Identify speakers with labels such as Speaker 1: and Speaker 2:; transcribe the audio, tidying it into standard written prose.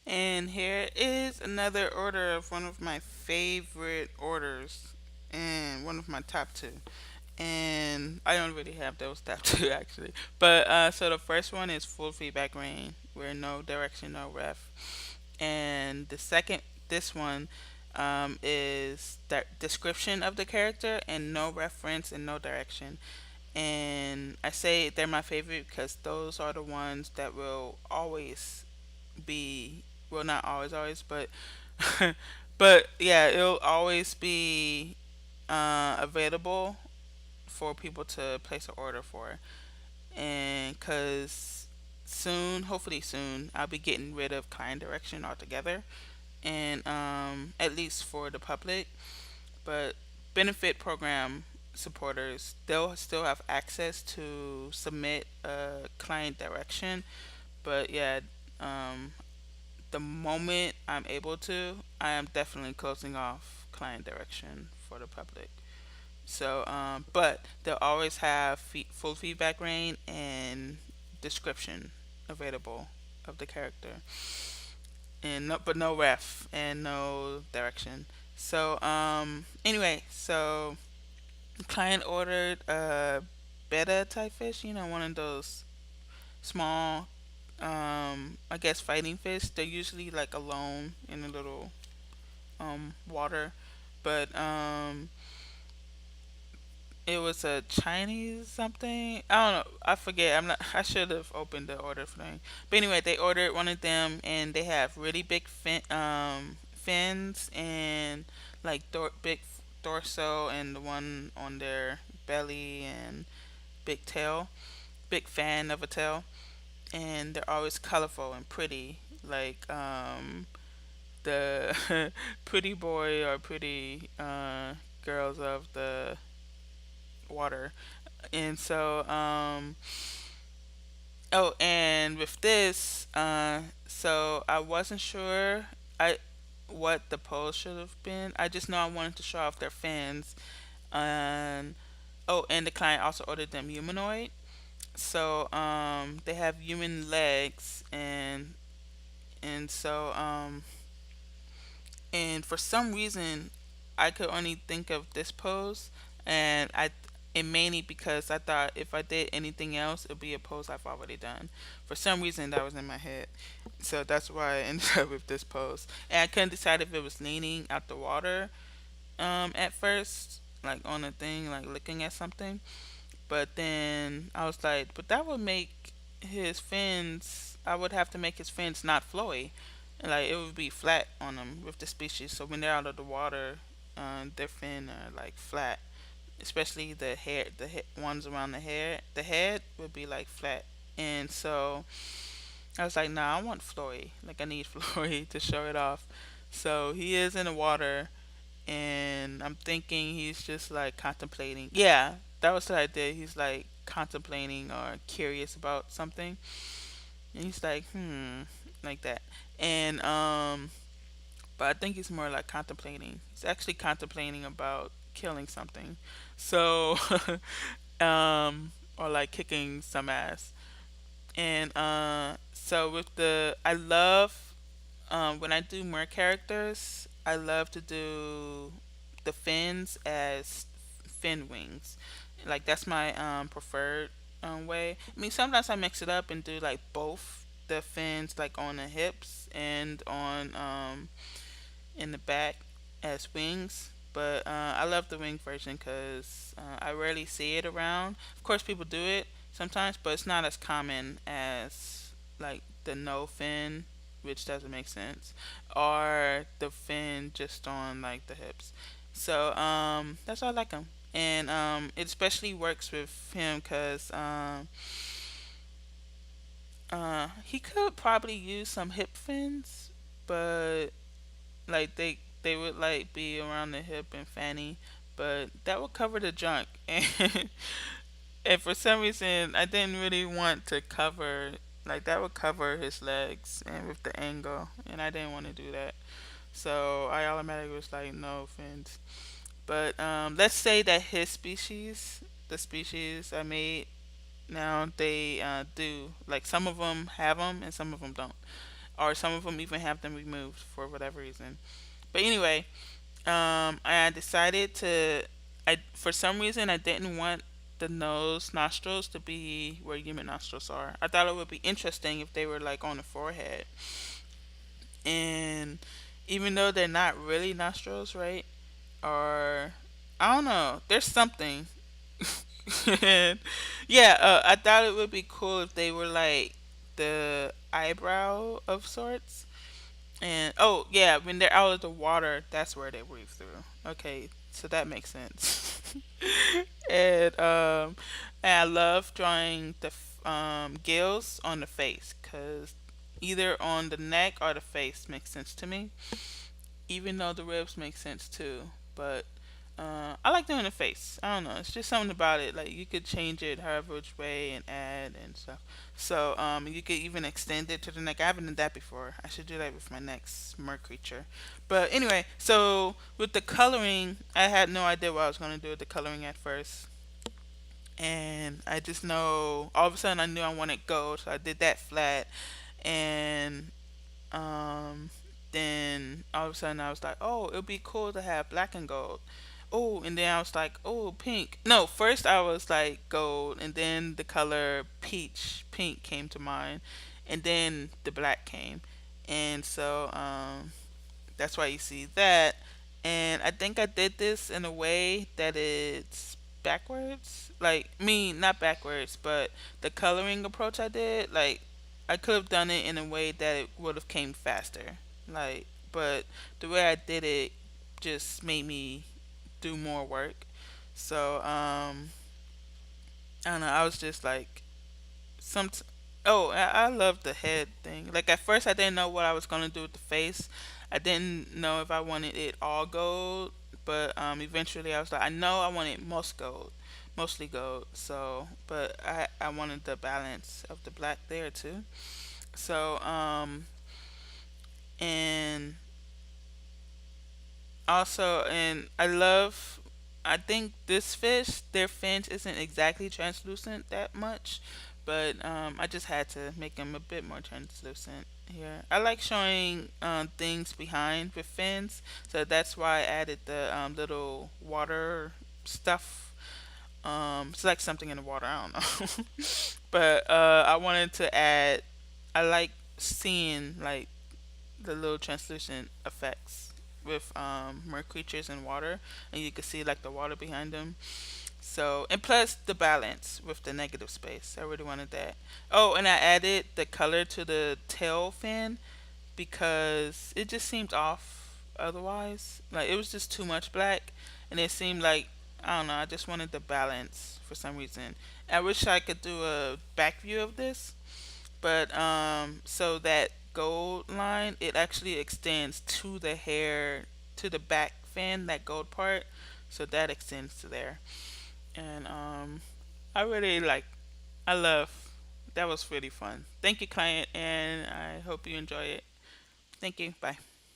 Speaker 1: And here is another order of one of my favorite orders and one of my top two. And I don't really have those top two actually. But so the first one is full feedback rain, where no direction, no ref. And the second, this one, is the description of the character and no reference and no direction. And I say they're my favorite because those are the ones that will always be, well, not always, always, but but yeah, it'll always be available for people to place an order for. And because soon, hopefully soon, I'll be getting rid of client direction altogether, and at least for the public. But benefit program supporters, they'll still have access to submit a client direction. But yeah, um, the moment I'm able to, I am definitely closing off client direction for the public. So, but they'll always have full feedback range and description available of the character, and no, but no ref and no direction. So, anyway, so client ordered a betta type fish. One of those small, I guess fighting fish. They're usually like alone in a little water, but it was a Chinese something. I don't know. I forget. I'm not. I should have opened the order thing. But anyway, they ordered one of them, and they have really big fins and like big torso, and the one on their belly and big tail, big fan of a tail, and they're always colorful and pretty, like the pretty boy or pretty girls of the water. And so, oh, and with this, so I wasn't sure I what the pose should have been. I just know I wanted to show off their fins. And oh, and the client also ordered them humanoid. So, they have human legs, and for some reason, I could only think of this pose, and it mainly because I thought if I did anything else, it'd be a pose I've already done. For some reason, that was in my head, so that's why I ended up with this pose. And I couldn't decide if it was leaning out the water, at first, like on a thing, like looking at something. But then I was like, but that would make his fins. I would have to make his fins not flowy. Like it would be flat on them with the species. So when they're out of the water, their fin are like flat. Especially the hair, ones around the hair. The head would be like flat. And so I was like, nah, I want flowy. Like I need flowy to show it off. So he is in the water, and I'm thinking he's just like contemplating. Yeah, that was the idea. He's like contemplating or curious about something, and he's like, like that. And but I think he's more like contemplating. He's actually contemplating about killing something. So, or like kicking some ass. And so with I love when I do more characters, I love to do the fins as fin wings. Like that's my preferred way. I mean, sometimes I mix it up and do like both the fins, like on the hips and on in the back as wings. But I love the wing version because I rarely see it around. Of course, people do it sometimes, but it's not as common as like the no fin, which doesn't make sense, or the fin just on like the hips. So that's why I like him, and it especially works with him because he could probably use some hip fins, but like they would like be around the hip and fanny, but that would cover the junk. And for some reason I didn't really want to cover, like that would cover his legs and with the angle, and I didn't want to do that. So I automatically was like, no offense. But let's say that his species, the species I made now, they do like some of them have them and some of them don't. or some of them even have them removed for whatever reason. But anyway, I decided to. I for some reason I didn't want the nose nostrils to be where human nostrils are. I thought it would be interesting if they were like on the forehead, and even though they're not really nostrils, right? Or I don't know. There's something. And yeah, I thought it would be cool if they were like the eyebrow of sorts. And oh yeah, when they're out of the water, that's where they breathe through. Okay, so that makes sense. and and I love drawing the gills on the face because either on the neck or the face makes sense to me. Even though the ribs make sense too, but I like doing the face. I don't know. It's just something about it. Like you could change it however which way and add and stuff. So you could even extend it to the neck. I haven't done that before. I should do that with my next mer creature. But anyway, so with the coloring, I had no idea what I was gonna do with the coloring at first, and I just know all of a sudden I knew I wanted gold, so I did that flat, and um, then all of a sudden I was like, oh, it would be cool to have black and gold. Oh, and then I was like, oh, pink. No, first I was like gold, and then the color peach, pink came to mind, and then the black came. And so that's why you see that. And I think I did this in a way that it's backwards. Like, me, not backwards, but the coloring approach I did, like, I could have done it in a way that it would have came faster. Like, but the way I did it just made me do more work. So, I don't know, I was just like, some oh I love the head thing. Like at first I didn't know what I was gonna do with the face. I didn't know if I wanted it all gold, but eventually I was like, I know I wanted most gold, mostly gold. So but I wanted the balance of the black there too. So and also, and I love, I think this fish, their fins isn't exactly translucent that much, but I just had to make them a bit more translucent here. I like showing things behind with fins, so that's why I added the little water stuff. It's like something in the water, I don't know. But I wanted to add, I like seeing like the little translucent effects with more creatures in water, and you can see like the water behind them. So and plus the balance with the negative space, I really wanted that. Oh, and I added the color to the tail fin because it just seemed off otherwise. Like it was just too much black, and it seemed like, I don't know, I just wanted the balance for some reason. I wish I could do a back view of this, but so that gold line, it actually extends to the hair, to the back fin, that gold part, so that extends to there. And I really like, I love, that was really fun. Thank you, client, and I hope you enjoy it. Thank you. Bye.